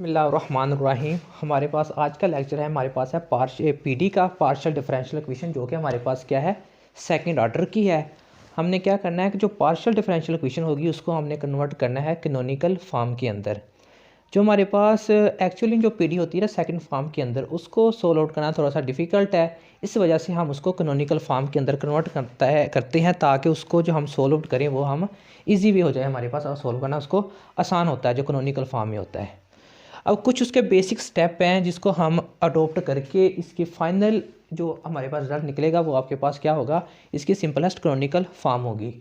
बिस्मिल्लाहिर्रहमानिर्रहीम। हमारे पास आज का लेक्चर है, हमारे पास है पीडी का पार्शियल डिफरेंशियल इक्वेशन, जो कि हमारे पास क्या है, सेकंड ऑर्डर की है। हमने क्या करना है कि जो पार्शियल डिफरेंशियल इक्वेशन होगी उसको हमने कन्वर्ट करना है कैनोनिकल फॉर्म के अंदर। जो हमारे पास एक्चुअली जो पीडी होती है ना सेकंड फॉर्म के अंदर, उसको सोल्व आउट करना थोड़ा सा डिफ़िकल्ट है। इस वजह से हम उसको कैनोनिकल फॉर्म के अंदर कन्वर्ट करते हैं ताकि उसको जो हम सोल्व आउट करें वो हम ईजी भी हो जाए हमारे पास, और सोल्व करना उसको आसान होता है जो कैनोनिकल फॉर्म में होता है। अब कुछ उसके बेसिक स्टेप हैं जिसको हम अडोप्ट करके इसकी फाइनल जो हमारे पास रिजल्ट निकलेगा वो आपके पास क्या होगा, इसकी सिंपलेस्ट कैनोनिकल फॉर्म होगी।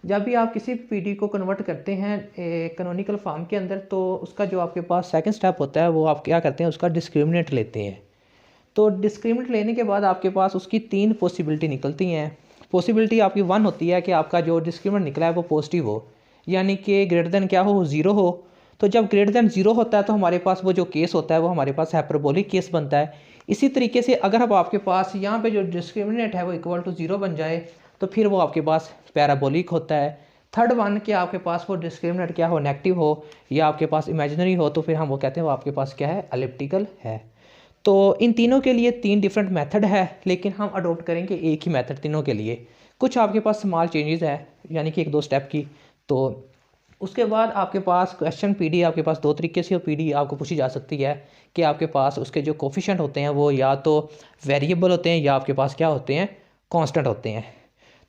जब भी आप किसी पीडी को कन्वर्ट करते हैं कैनोनिकल फॉर्म के अंदर, तो उसका जो आपके पास सेकंड स्टेप होता है वो आप क्या करते हैं, उसका डिस्क्रिमिनेंट लेते हैं। तो डिस्क्रिमिनेंट लेने के बाद आपके पास उसकी तीन पॉसिबिलिटी निकलती हैं। पॉसिबिलिटी आपकी वन होती है कि आपका जो डिस्क्रिमिनेंट निकला है वो पॉजिटिव हो, यानी कि ग्रेटर देन क्या हो, ज़ीरो हो। तो जब ग्रेटर देन ज़ीरो होता है तो हमारे पास वो जो केस होता है वो हमारे पास हाइपरबोलिक केस बनता है। इसी तरीके से अगर अब आपके पास यहाँ पे जो डिस्क्रिमिनेंट है वो इक्वल टू ज़ीरो बन जाए तो फिर वो आपके पास पैराबोलिक होता है। थर्ड वन कि आपके पास वो डिस्क्रिमिनेंट क्या हो, नेगेटिव हो या आपके पास इमेजिनरी हो, तो फिर हम वो कहते हैं वो आपके पास क्या है, एलिप्टिकल है। तो इन तीनों के लिए तीन डिफरेंट मेथड है, लेकिन हम अडोप्ट करेंगे एक ही मेथड तीनों के लिए। कुछ आपके पास स्मॉल चेंजेस है, यानी कि एक दो स्टेप की। तो उसके बाद आपके पास क्वेश्चन पीडी आपके पास दो तरीके से पीडी आपको पूछी जा सकती है कि आपके पास उसके जो कोफिशिएंट होते हैं वो या तो वेरिएबल होते हैं या आपके पास क्या होते हैं, कांस्टेंट होते हैं।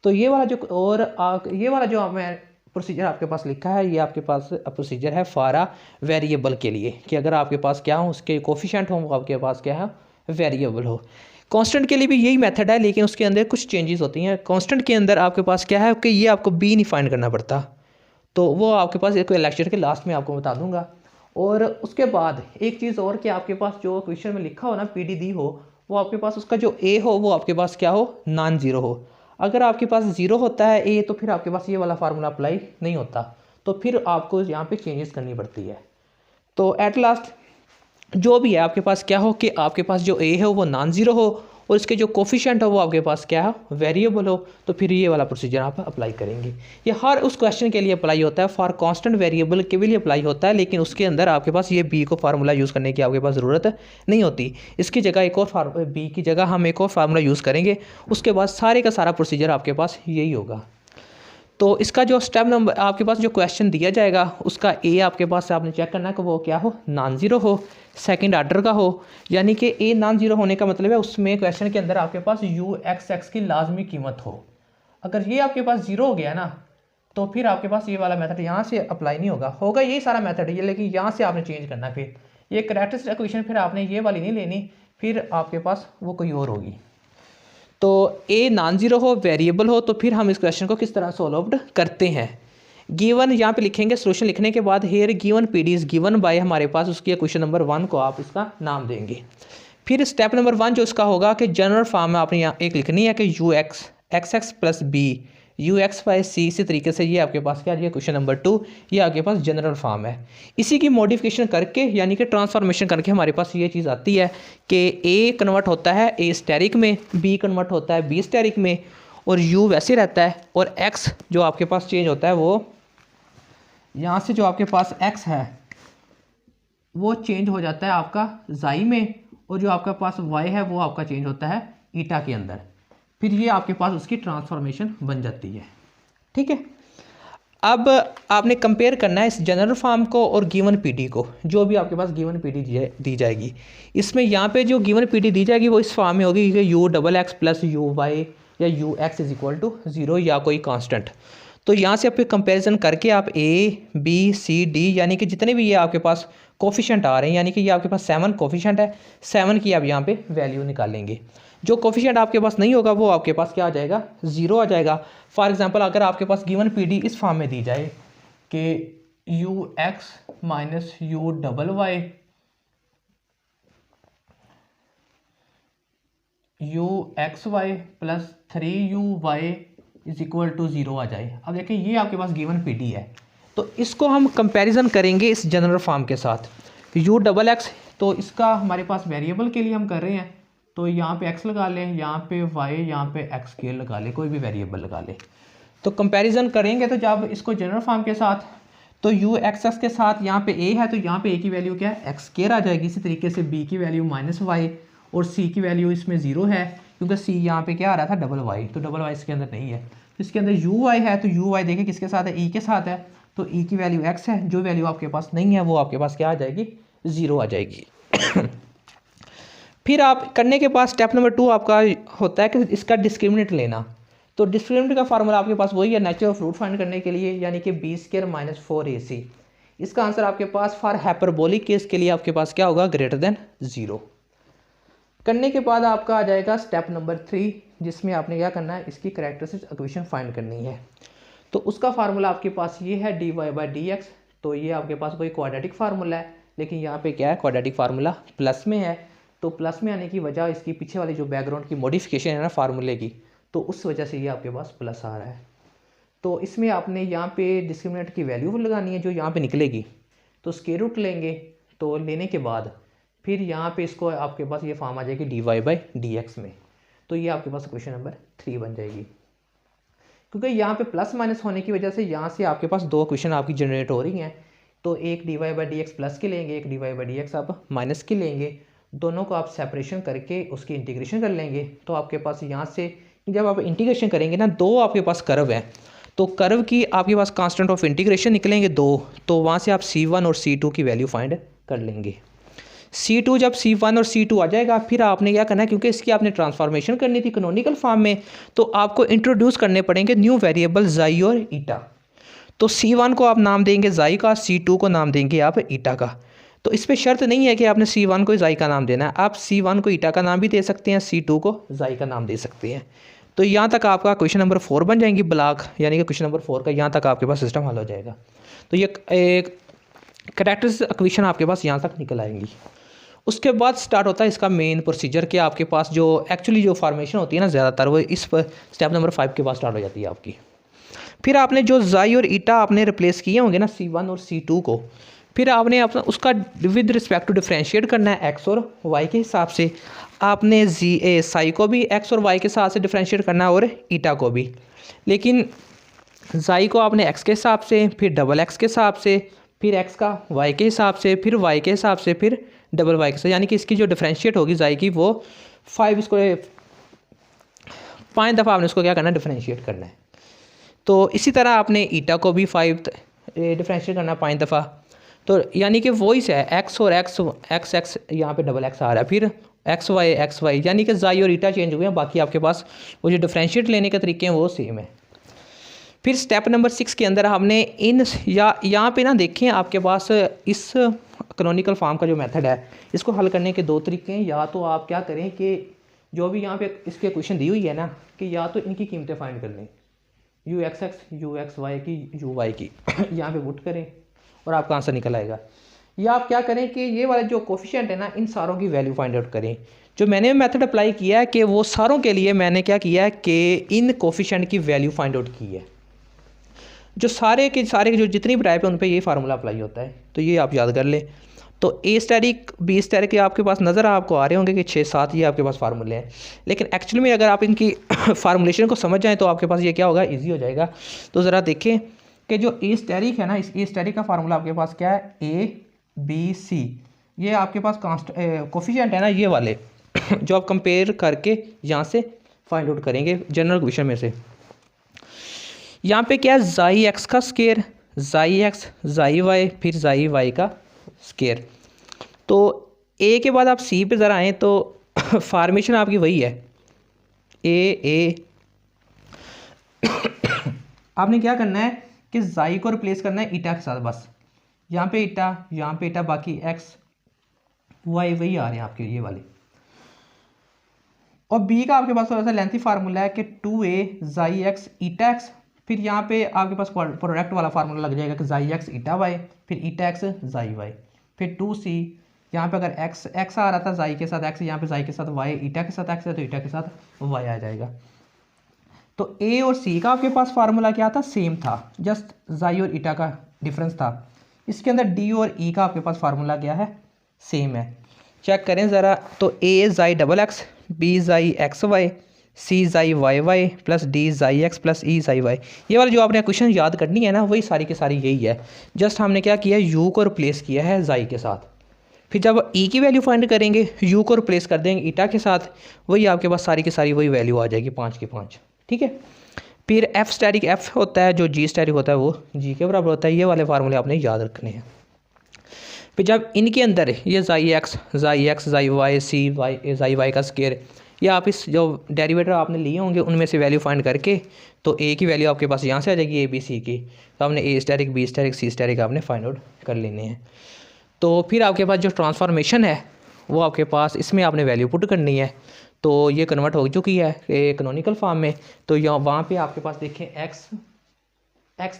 तो ये वाला जो ये वाला जो मैं प्रोसीजर आपके पास लिखा है, ये आपके पास प्रोसीजर है फॉर अ वेरिएबल के लिए, कि अगर आपके पास क्या हो, उसके कोफिशिएंट हो, वो आपके पास क्या है, वेरिएबल हो। कांस्टेंट के लिए भी यही मेथड है, लेकिन उसके अंदर कुछ चेंजेस होती हैं। कांस्टेंट के अंदर आपके पास क्या है कि ये आपको बी नहीं फाइंड करना पड़ता, तो वो आपके पास एक लेक्चर के लास्ट में आपको बता दूंगा। और उसके बाद एक चीज़ और कि आपके पास जो क्वेश्चन में लिखा हो ना पीडी दी हो, वो आपके पास उसका जो ए हो वो आपके पास क्या हो, नॉन ज़ीरो हो। अगर आपके पास ज़ीरो होता है ए, तो फिर आपके पास ये वाला फार्मूला अप्लाई नहीं होता, तो फिर आपको यहाँ पे चेंजेस करनी पड़ती है। तो एट लास्ट जो भी है आपके पास क्या हो कि आपके पास जो ए है वो नॉन ज़ीरो हो और इसके जो कोफिशिएंट हो वो आपके पास क्या है, वेरिएबल हो, तो फिर ये वाला प्रोसीजर आप अप्लाई करेंगे। ये हर उस क्वेश्चन के लिए अप्लाई होता है, फॉर कांस्टेंट वेरिएबल के लिए अप्लाई होता है, लेकिन उसके अंदर आपके पास ये बी को फार्मूला यूज़ करने की आपके पास ज़रूरत नहीं होती। इसकी जगह एक और बी की जगह हम एक और फार्मूला यूज़ करेंगे, उसके बाद सारे का सारा प्रोसीजर आपके पास यही होगा। तो इसका जो स्टेप नंबर आपके पास जो क्वेश्चन दिया जाएगा उसका ए आपके पास आपने चेक करना है कि वो क्या हो, नॉन ज़ीरो हो, सेकंड ऑर्डर का हो। यानी कि ए नॉन ज़ीरो होने का मतलब है उसमें क्वेश्चन के अंदर आपके पास यू एक्स एक्स की लाजमी कीमत हो। अगर ये आपके पास ज़ीरो हो गया ना, तो फिर आपके पास ये वाला मेथड यहाँ से अप्लाई नहीं होगा, होगा यही सारा मेथड है, लेकिन यहाँ से आपने चेंज करना। फिर ये कैरेक्टरिस्टिक इक्वेशन फिर आपने ये वाली नहीं लेनी, फिर आपके पास वो कोई और होगी। तो ए नॉन ज़ीरो हो, वेरिएबल हो, तो फिर हम इस क्वेश्चन को किस तरह सॉल्व आउट करते हैं। गिवन यहाँ पे लिखेंगे, सोल्यूशन लिखने के बाद here given PD is given by, हमारे पास उसकी क्वेश्चन नंबर वन को आप इसका नाम देंगे। फिर स्टेप नंबर वन जो इसका होगा कि जनरल फॉर्म में आपने यहाँ एक लिखनी है कि u x x x plus b u x by c. इसी तरीके से ये आपके पास क्या है, क्वेश्चन नंबर टू, ये आपके पास जनरल फॉर्म है। इसी की मॉडिफिकेशन करके यानी कि ट्रांसफॉर्मेशन करके हमारे पास ये चीज़ आती है कि ए कन्वर्ट होता है ए स्टेरिक में, बी कन्वर्ट होता है बी स्टेरिक में, और यू वैसे रहता है, और एक्स जो आपके पास चेंज होता है वो यहाँ से जो आपके पास एक्स है वो चेंज हो जाता है आपका जाई में, और जो आपके पास वाई है वो आपका चेंज होता है ईटा के अंदर। फिर ये आपके पास उसकी ट्रांसफॉर्मेशन बन जाती है। ठीक है, अब आपने कंपेयर करना है इस जनरल फॉर्म को और गिवन पीडी को। जो भी आपके पास गिवन पीडी दी जाएगी, इसमें यहाँ पे जो गिवन पीडी दी जाएगी वो इस फॉर्म में होगी कि u double x plus u y या u x is equal to zero या कोई कांस्टेंट। तो यहाँ से आप कंपैरिजन करके आप ए बी सी डी यानी कि जितने भी ये आपके पास कोफिशिएंट आ रहे हैं, यानी कि ये आपके पास 7 कोफिशिएंट है, 7 की आप यहाँ पे वैल्यू निकालेंगे। जो कोफिशिएंट आपके पास नहीं होगा वो आपके पास क्या आ जाएगा, ज़ीरो आ जाएगा। फॉर एग्जांपल अगर आपके पास गिवन पीडी इस फॉर्म में दी जाए कि u x minus u double y u x y plus 3u(y) is equal to zero आ जाए। अब देखिए ये आपके पास गिवन पीडी है, तो इसको हम कंपैरिजन करेंगे इस जनरल फॉर्म के साथ। यू डबल एक्स, तो इसका हमारे पास वेरिएबल के लिए हम कर रहे हैं, तो यहाँ पे x लगा लें, यहाँ पे y, यहाँ पे x स्केल लगा लें, कोई भी वेरिएबल लगा लें। तो कंपैरिजन करेंगे तो जब इसको जनरल फॉर्म के साथ, तो यू एक्स एक्स के साथ यहाँ पे ए है, तो यहाँ पे ए की वैल्यू क्या है, एक्स स्क्वायर आ जाएगी। इसी तरीके से बी की वैल्यू माइनस वाई, और सी की वैल्यू इसमें 0 है क्योंकि सी यहाँ पे क्या आ रहा था, डबल वाई, तो डबल वाई इसके अंदर नहीं है। तो इसके अंदर यू वाई है, तो यू वाई देखिए किसके साथ है, ई के साथ है, तो ई की वैल्यू एक्स है। जो वैल्यू आपके पास नहीं है वो आपके पास क्या आ जाएगी, 0 आ जाएगी। फिर आप करने के बाद स्टेप नंबर 2 आपका होता है कि इसका डिस्क्रिमिनेंट लेना। तो डिस्क्रिमिनेंट का फार्मूला आपके पास वही है नेचुरल ऑफ रूट फाइंड करने के लिए, यानी कि बी स्क्वायर माइनस 4ac। इसका आंसर आपके पास फॉर हाइपरबोलिक केस के लिए आपके पास क्या होगा, ग्रेटर देन 0। करने के बाद आपका आ जाएगा स्टेप नंबर 3, जिसमें आपने क्या करना है, इसकी कैरेक्टरिस्टिक इक्वेशन फाइंड करनी है। तो उसका फार्मूला आपके पास ये है dy/dx। तो ये आपके पास कोई क्वाड्रेटिक फार्मूला है, लेकिन यहाँ पे क्या है, क्वाड्रेटिक फार्मूला प्लस में है। तो प्लस में आने की वजह इसकी पीछे वाली जो बैकग्राउंड की मॉडिफिकेशन है ना फार्मूले की, तो उस वजह से ये आपके पास प्लस आ रहा है। तो इसमें आपने यहाँ पे डिस्क्रिमिनेंट की वैल्यू लगानी है जो यहाँ पे निकलेगी। तो स्क्वायर रूट लेंगे, तो लेने के बाद फिर यहाँ पे इसको आपके पास ये फॉर्म आ जाएगी dy/dx में। तो ये आपके पास क्वेश्चन नंबर 3 बन जाएगी। क्योंकि यहाँ पे प्लस माइनस होने की वजह से यहाँ से आपके पास 2 क्वेश्चन आपकी जनरेट हो रही हैं। तो एक dy/dx प्लस के लेंगे, एक dy/dx आप माइनस के लेंगे। दोनों को आप सेपरेशन करके उसकी इंटीग्रेशन कर लेंगे। तो आपके पास यहाँ से जब आप इंटीग्रेशन करेंगे ना, 2 आपके पास कर्व है, तो कर्व की आपके पास कांस्टेंट ऑफ इंटीग्रेशन निकलेंगे 2। तो वहाँ से आप C1 और C2 की वैल्यू फाइंड कर लेंगे। C2 जब C1 और C2 आ जाएगा, फिर आपने क्या करना है, क्योंकि इसकी आपने ट्रांसफॉर्मेशन करनी थी कैनोनिकल फॉर्म में, तो आपको इंट्रोड्यूस करने पड़ेंगे न्यू वेरिएबल जाई और ईटा। तो C1 को आप नाम देंगे जाई का, C2 को नाम देंगे आप ईटा का। तो इस पर शर्त नहीं है कि आपने C1 को जाई का नाम देना है, आप C1 को ईटा का नाम भी दे सकते हैं, C2 को जाई का नाम दे सकते हैं। तो यहाँ तक आपका क्वेश्चन नंबर 4 बन जाएंगी ब्लॉक, यानी कि क्वेश्चन नंबर 4 का यहाँ तक आपके पास सिस्टम हल हो जाएगा। तो ये एक कैरेक्टरिस्टिक इक्वेशन आपके पास यहाँ तक निकल आएंगी। उसके बाद स्टार्ट होता है इसका मेन प्रोसीजर कि आपके पास जो एक्चुअली जो फॉर्मेशन होती है ना ज़्यादातर, वो इस स्टेप नंबर 5 के बाद स्टार्ट हो जाती है आपकी। फिर आपने जो जाई और ईटा आपने रिप्लेस किए होंगे ना C1 और C2 को, फिर आपने अपना उसका विद रिस्पेक्ट टू डिफ्रेंशिएट करना है एक्स और वाई के हिसाब से। आपने साई को भी एक्स और वाई के हिसाब से डिफ्रेंशिएट करना है और ईटा को भी। लेकिन जाई को आपने एक्स के हिसाब से, फिर डबल एक्स के हिसाब से, फिर एक्स का वाई के हिसाब से, फिर वाई के हिसाब से, फिर डबल वाई के साथ, यानी कि इसकी जो डिफ्रेंशिएट होगी जाई की वो 5 दफ़ा आपने उसको क्या करना है, डिफ्रेंशिएट करना है। तो इसी तरह आपने ईटा को भी 5 डिफ्रेंशिएट करना है 5 दफ़ा। तो यानी कि वॉइस है एक्स और एक्स यहाँ पे डबल एक्स आ रहा है, फिर एक्स वाई, यानी कि जाई और ईटा चेंज हुए हैं, बाकी आपके पास वो जो डिफ्रेंशिएट लेने के तरीके हैं वो सेम है। फिर स्टेप नंबर 6 के अंदर हमने यहाँ पे ना देखें आपके पास इस कैनोनिकल फॉर्म का जो मेथड है, इसको हल करने के 2 तरीके हैं। या तो आप क्या करें कि जो भी यहाँ पे इसके क्वेश्चन दी हुई है ना, कि या तो इनकी कीमतें फाइंड कर लें, यू एक्स वाई की, यू वाई की यहाँ पे पुट करें और आपका आंसर निकल आएगा। या आप क्या करें कि ये वाले जो कोफिशिएंट है ना, इन सारों की वैल्यू फाइंड आउट करें। जो मैंने मेथड अप्लाई किया है कि वो सारों के लिए मैंने क्या किया है कि इन कोफिशिएंट की वैल्यू फाइंड आउट की है। जो सारे के जो जितनी भी टाइप है उन पे ये फार्मूला अप्लाई होता है, तो ये आप याद कर लें। तो ए स्टैटिक बी स्टैटिक के आपके पास नज़र आपको आ रहे होंगे कि 6-7 ये आपके पास फार्मूले हैं, लेकिन एक्चुअली में अगर आप इनकी फार्मूलेशन को समझ जाएँ तो आपके पास ये क्या होगा, ईजी हो जाएगा। तो ज़रा देखें कि जो ए स्टैटिक है ना, इस ए स्टैटिक का फार्मूला आपके पास क्या है, ABC, ये आपके पास कोफिशिएंट है ना ये वाले जो आप कंपेयर करके यहाँ से फाइंड आउट करेंगे जनरल क्वेश्चन में से। यहाँ पे क्या है, जाई एक्स का स्केयर, जाई एक्स, जाई वाई, फिर जाई वाई का स्केयर। तो ए के बाद आप सी पे ज़रा आएँ तो फार्मेशन आपकी वही है ए आपने क्या करना है कि जाई को रिप्लेस करना है ईटा के साथ, बस यहाँ पे ईटा, बाकी एक्स वाई वही आ रहे हैं आपके ये वाले। और बी का आपके पास थोड़ा सा लेंथी फार्मूला है कि 2a जाई एक्स ईटा एक्स, फिर यहाँ पे आपके पास प्रोडक्ट वाला फार्मूला लग जाएगा कि जाई एक्स ईटा वाई, फिर ईटा एक्स जाई वाई, फिर 2c, यहाँ पे अगर एक्स आ रहा था जाई के साथ एक्स, यहाँ पे जाई के साथ वाई, ईटा के साथ एक्स है तो ईटा के साथ वाई आ जाएगा। तो ए और सी का आपके पास फार्मूला क्या था, सेम था, जस्ट जाई और ईटा का डिफरेंस था। इसके अंदर डी और ई का आपके पास फार्मूला क्या है, सेम है। चेक करें ज़रा, तो A xi double x, B xi x y, C xi y y plus D xi x plus E xi y. ये वाला जो आपने क्वेश्चन याद करनी है ना, वही सारी की सारी यही है। जस्ट हमने क्या किया, यू को रिप्लेस किया है ज़ाई के साथ। फिर जब ई की वैल्यू फाइंड करेंगे, यू को रिप्लेस कर देंगे ईटा के साथ, वही आपके पास सारी की सारी वही वैल्यू आ जाएगी 5 की 5। ठीक है। फिर एफ स्टैटिक एफ होता है, जो जी स्टैटिक होता है वो जी के बराबर होता है। ये वाले फार्मूले आपने याद रखने हैं। फिर जब इनके अंदर ये xi x xi y C y xi y का स्केयर, या आप इस जो डेरिवेटर आपने लिए होंगे उनमें से वैल्यू फाइंड करके, तो ए की वैल्यू आपके पास यहाँ से आ जाएगी ए बी सी की। तो आपने A static B static C static आपने फाइंड आउट कर लेने हैं। तो फिर आपके पास जो ट्रांसफॉर्मेशन है वो आपके पास इसमें आपने वैल्यू पुट करनी है। तो ये कन्वर्ट हो चुकी है कैनोनिकल फॉर्म में। तो यहाँ वहाँ पे आपके पास देखें एक्स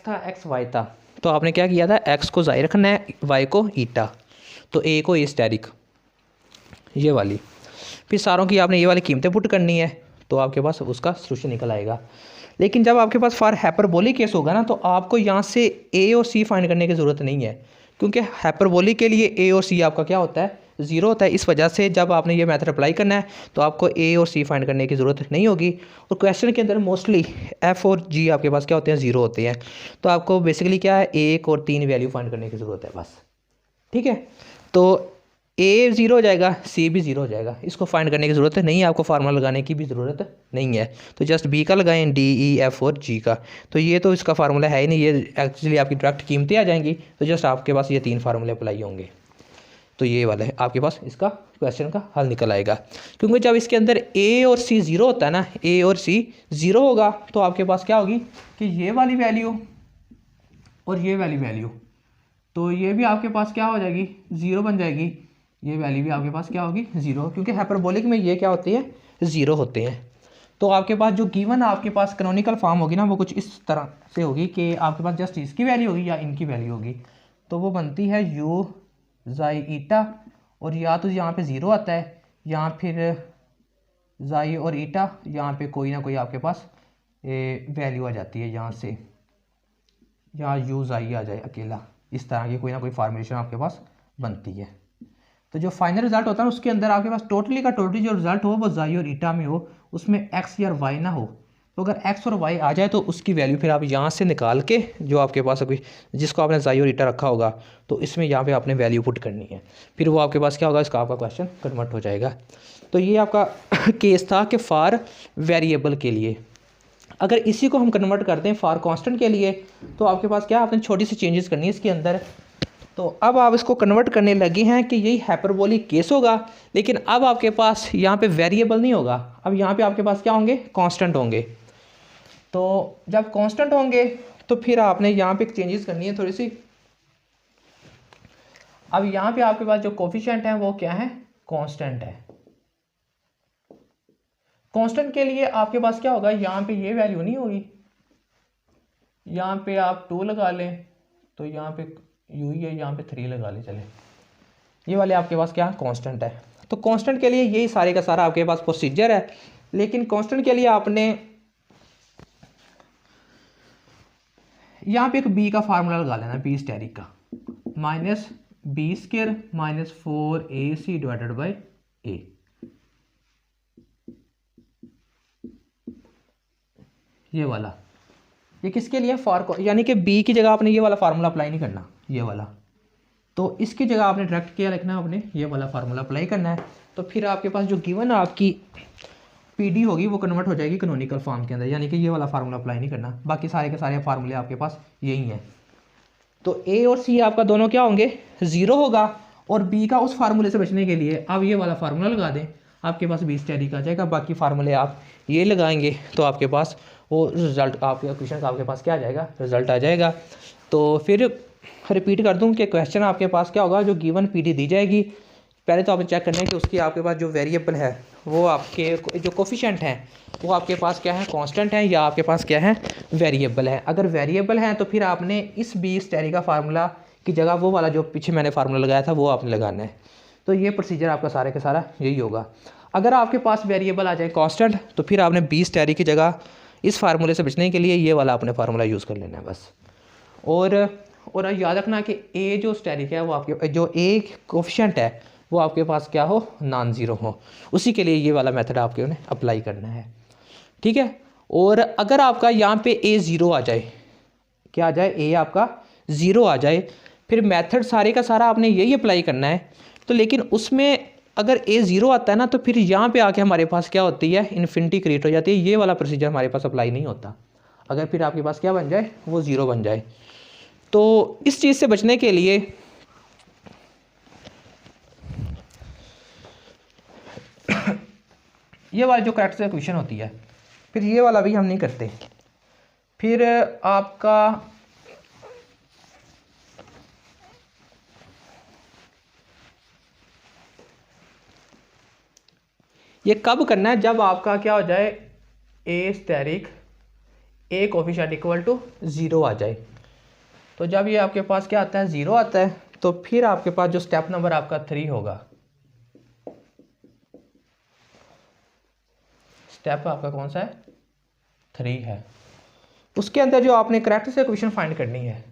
था, एक्स वाई था, तो आपने क्या किया था, एक्स को ज़ाई रखना है, वाई को ईटा, तो ए को ए स्टैटिक, ये वाली। फिर सारों की आपने ये वाली कीमतें पुट करनी है, तो आपके पास उसका सोल्यूशन निकल आएगा। लेकिन जब आपके पास फॉर हाइपरबोलिक केस होगा ना, तो आपको यहाँ से ए और सी फाइंड करने की ज़रूरत नहीं है, क्योंकि हाइपरबोलिक के लिए ए और सी आपका क्या होता है, ज़ीरो होता है। इस वजह से जब आपने ये मेथड अप्लाई करना है तो आपको ए और सी फाइंड करने की ज़रूरत नहीं होगी। और क्वेश्चन के अंदर मोस्टली एफ और जी आपके पास क्या होते हैं, ज़ीरो होते हैं। तो आपको बेसिकली क्या है, 1 और 3 वैल्यू फाइंड करने की ज़रूरत है बस। ठीक है। तो ए ज़ीरो हो जाएगा, सी भी ज़ीरो हो जाएगा, इसको फाइंड करने की ज़रूरत नहीं है, आपको फार्मूला लगाने की भी ज़रूरत नहीं है। तो जस्ट बी का लगाएं, डी ई एफ और जी का। तो ये तो इसका फार्मूला है ही नहीं, ये एक्चुअली आपकी डायरेक्ट कीमतें आ जाएंगी। तो जस्ट आपके पास ये 3 फार्मूले अप्लाई होंगे, तो ये वाला है आपके पास इसका क्वेश्चन का हल निकल आएगा। क्योंकि जब इसके अंदर ए और सी ज़ीरो होता है ना, ए और सी ज़ीरो होगा, तो आपके पास क्या होगी कि ये वाली वैल्यू और ये वाली वैल्यू, तो ये भी आपके पास क्या हो जाएगी, ज़ीरो बन जाएगी। ये वैल्यू भी आपके पास क्या होगी, ज़ीरो, क्योंकि हाइपरबोलिक में ये क्या होती है, ज़ीरो होते हैं। तो आपके पास जो गिवन आपके पास कैनोनिकल फॉर्म होगी ना, वो कुछ इस तरह से होगी कि आपके पास जस्ट इसकी वैल्यू होगी या इनकी वैल्यू होगी। तो वो बनती है यू ज़ाई ईटा, और या तो यहाँ पे ज़ीरो आता है, या फिर ज़ाई और ईटा, यहाँ पे कोई ना कोई आपके पास वैल्यू आ जाती है, यहाँ से यहाँ यू ज़ाई आ जाए अकेला, इस तरह की कोई ना कोई फार्मूलेशन आपके पास बनती है। तो जो फाइनल रिजल्ट होता है उसके अंदर आपके पास टोटली का टोटली जो रिजल्ट हो वो ज़ाई और ईटा में हो, उसमें एक्स या वाई ना हो। तो अगर एक्स और वाई आ जाए तो उसकी वैल्यू फिर आप यहाँ से निकाल के, जो आपके पास अभी जिसको आपने ज़ाई और ईटा रखा होगा, तो इसमें यहाँ पे आपने वैल्यू पुट करनी है, फिर वो आपके पास क्या होगा, इसका आपका क्वेश्चन कन्वर्ट हो जाएगा। तो ये आपका केस था कि फॉर वेरिएबल के लिए। अगर इसी को हम कन्वर्ट करते हैं फॉर कांस्टेंट के लिए, तो आपके पास क्या, आपने छोटी सी चेंजेस करनी है इसके अंदर। तो अब आप इसको कन्वर्ट करने लगे हैं कि यही हाइपरबोलिक केस होगा, लेकिन अब आपके पास यहाँ पे वेरिएबल नहीं होगा, अब यहाँ पे आपके पास क्या होंगे, कांस्टेंट होंगे। तो जब कांस्टेंट होंगे तो फिर आपने यहाँ पे चेंजेस करनी है थोड़ी सी। अब यहाँ पे आपके पास जो कोफिशिएंट है वो क्या है, कांस्टेंट है। कांस्टेंट के लिए आपके पास क्या होगा, यहाँ पे ये वैल्यू नहीं होगी, यहाँ पे आप 2 लगा लें, तो यहाँ पे यू ही है, यहाँ पे 3 लगा लें, चले, ये वाले आपके पास क्या कांस्टेंट है। तो कांस्टेंट के लिए यही सारे का सारा आपके पास प्रोसीजर है। लेकिन कांस्टेंट के लिए आपने यहाँ पे एक बी का फार्मूला लगा लेना, बी स्टैटिक का, minus b square minus 4ac divided by a. ये वाला, ये किसके लिए, फॉर, यानी कि बी की जगह आपने ये वाला फार्मूला अप्लाई नहीं करना, ये वाला, तो इसकी जगह आपने डायरेक्ट क्या लिखना है, आपने ये वाला फार्मूला अप्लाई करना है। तो फिर आपके पास जो गिवन आपकी पीडी होगी वो कन्वर्ट हो जाएगी कैनोनिकल फॉर्म के अंदर, यानी कि ये वाला फार्मूला अप्लाई नहीं करना, बाकी सारे के सारे फार्मूले आपके पास यही हैं। तो ए और सी आपका दोनों क्या होंगे, ज़ीरो होगा, और बी का उस फार्मूले से बचने के लिए आप ये वाला फार्मूला लगा दें, आपके पास बी स्टैटिक आ जाएगा। बाकी फार्मूले आप ये लगाएंगे तो आपके पास वो रिजल्ट, आपके क्वेश्चन का आपके पास क्या आ जाएगा, रिजल्ट आ जाएगा। तो फिर रिपीट कर दूं कि क्वेश्चन आपके पास क्या होगा, जो गिवन पीडी दी जाएगी, पहले तो आपने चेक करना है कि उसकी आपके पास जो वेरिएबल है वो आपके जो कोफिशिएंट हैं वो आपके पास क्या है, कांस्टेंट है, या आपके पास क्या है, वेरिएबल है। अगर वेरिएबल है तो फिर आपने इस बी स्टैटिक का फार्मूला की जगह वो वाला जो पीछे मैंने फार्मूला लगाया था वो आपने लगाना है। तो ये प्रोसीजर आपका सारे का सारा यही होगा। अगर आपके पास वेरिएबल आ जाए कांस्टेंट, तो फिर आपने बी स्टैटिक की जगह इस फार्मूले से बचने के लिए ये वाला आपने फार्मूला यूज़ कर लेना है बस। और याद रखना कि ए जो स्टैटिक है वो आपके, जो ए कोफिशिएंट है वो आपके पास क्या हो, नॉन ज़ीरो हो, उसी के लिए ये वाला मेथड आपके उन्हें अप्लाई करना है। ठीक है। और अगर आपका यहाँ पे ए ज़ीरो आ जाए, क्या आ जाए, ए आपका ज़ीरो आ जाए, फिर मेथड सारे का सारा आपने यही अप्लाई करना है। तो लेकिन उसमें अगर ए ज़ीरो आता है ना, तो फिर यहाँ पे आके हमारे पास क्या होती है, इन्फिनिटी क्रिएट हो जाती है। ये वाला प्रोसीजर हमारे पास अप्लाई नहीं होता अगर फिर आपके पास क्या बन जाए, वो ज़ीरो बन जाए। तो इस चीज़ से बचने के लिए ये वाली जो कैरेक्टरिस्टिक इक्वेशन होती है, फिर ये वाला भी हम नहीं करते। फिर आपका ये कब करना है, जब आपका क्या हो जाए, A asterisk A coefficient equal to zero आ जाए। तो जब ये आपके पास क्या आता है, ज़ीरो आता है, तो फिर आपके पास जो स्टेप नंबर आपका 3 होगा, स्टेप आपका कौन सा है, 3 है। उसके अंदर जो आपने कैरेक्टरिस्टिक इक्वेशन फाइंड करनी है,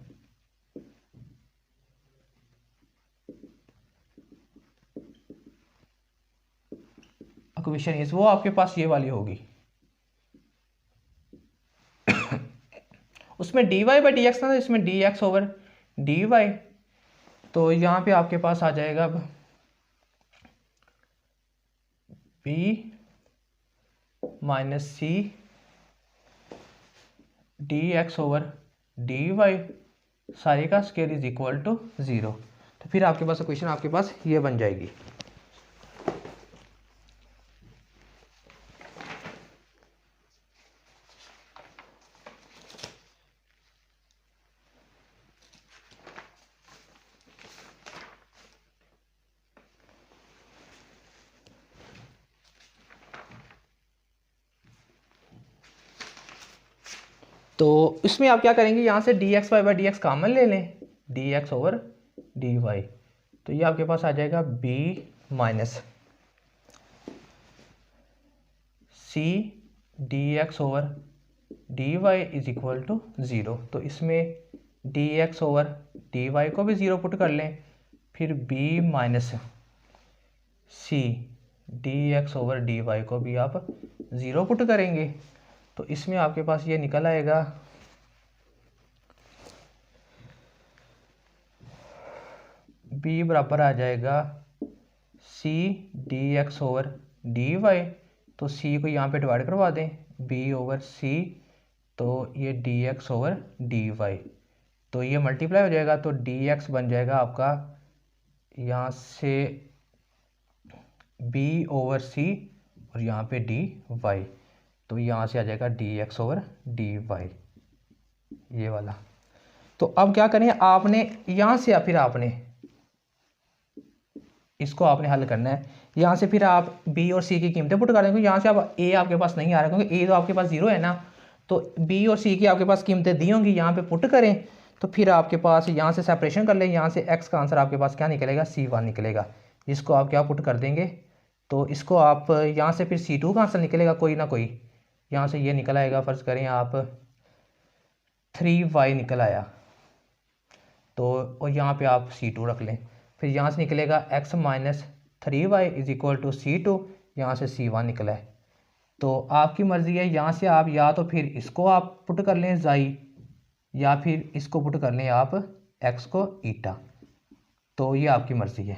इक्वेशन इज, वो आपके पास ये वाली होगी। उसमें dy बाई डी एक्स ना, इसमें dx ओवर dy। तो यहाँ पे आपके पास आ जाएगा अब b minus C dx over dy सारे का स्केल इज इक्वल टू 0। तो फिर आपके पास इक्वेशन आपके पास ये बन जाएगी। तो इसमें आप क्या करेंगे, यहाँ से dx y by d x common ले लें, dx ओवर dy। तो ये आपके पास आ जाएगा b minus C dx over dy is equal to 0। तो इसमें dx ओवर dy को भी 0 पुट कर लें, फिर b minus C dx over dy को भी आप 0 पुट करेंगे। तो इसमें आपके पास ये निकल आएगा b बराबर आ जाएगा c dx ओवर dy। तो c को यहाँ पे डिवाइड करवा दें, b ओवर c, तो ये dx ओवर dy, तो ये मल्टीप्लाई हो जाएगा। तो dx बन जाएगा आपका यहाँ से b ओवर c और यहाँ पे dy, तो यहाँ से आ जाएगा dx ओवर dy, ये वाला। तो अब क्या करें, आपने यहाँ से फिर आपने इसको आपने हल करना है। यहाँ से फिर आप b और c की कीमतें पुट कर देंगे। यहाँ से आप a आपके पास नहीं आ रहा, क्योंकि a तो आपके पास 0 है ना, तो b और c की आपके पास कीमतें दी होंगी, यहाँ पे पुट करें। तो फिर आपके पास यहाँ से सेपरेशन कर लें, यहाँ से x का आंसर आपके पास क्या निकलेगा, c1 निकलेगा, जिसको आप क्या पुट कर देंगे। तो इसको आप यहाँ से फिर c2 का आंसर निकलेगा कोई ना कोई, यहाँ से ये निकल आएगा, फ़र्ज़ करें आप 3y निकल आया, तो और यहाँ पे आप c2 रख लें। फिर यहाँ से निकलेगा x minus 3y is equal to c2, यहाँ से c1 निकला है। तो आपकी मर्ज़ी है, यहाँ से आप या तो फिर इसको आप पुट कर लें ज़ाई, या फिर इसको पुट कर लें आप x को ईटा, तो ये आपकी मर्ज़ी है।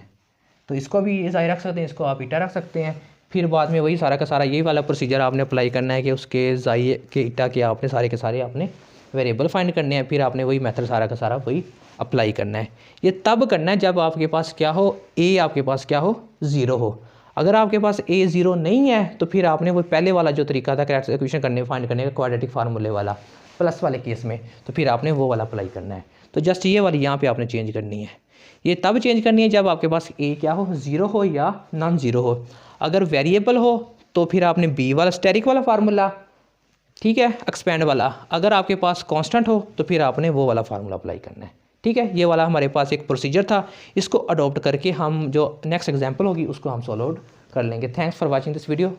तो इसको भी ज़ाई रख सकते हैं, इसको आप ईटा रख सकते हैं। फिर बाद में वही सारा का सारा यही वाला प्रोसीजर आपने अप्लाई करना है कि उसके ज़ाई के ईटा के आपने सारे के सारे आपने वेरिएबल फाइंड करने हैं, फिर आपने वही मेथड सारा का सारा वही अप्लाई करना है। ये तब करना है जब आपके पास क्या हो, ए आपके पास क्या हो, 0 हो। अगर आपके पास ए 0 नहीं है, तो फिर आपने वो पहले वाला जो तरीका था कैरेक्टरिस्टिक इक्वेशन करने फाइंड करने का, क्वाड्रेटिक फार्मूले वाला प्लस वाले केस में, तो फिर आपने वो वाला अप्लाई करना है। तो जस्ट ये वाली यहाँ पे आपने चेंज करनी है। ये तब चेंज करनी है जब आपके पास ए क्या हो, 0 हो या नॉन ज़ीरो हो। अगर वेरिएबल हो तो फिर आपने बी वाला स्टेरिक वाला फार्मूला, ठीक है, एक्सपेंड वाला। अगर आपके पास कांस्टेंट हो तो फिर आपने वो वाला फार्मूला अप्लाई करना है, ठीक है। ये वाला हमारे पास एक प्रोसीजर था, इसको अडॉप्ट करके हम जो नेक्स्ट एग्जांपल होगी उसको हम सॉल्व आउट कर लेंगे। Thanks for watching this video.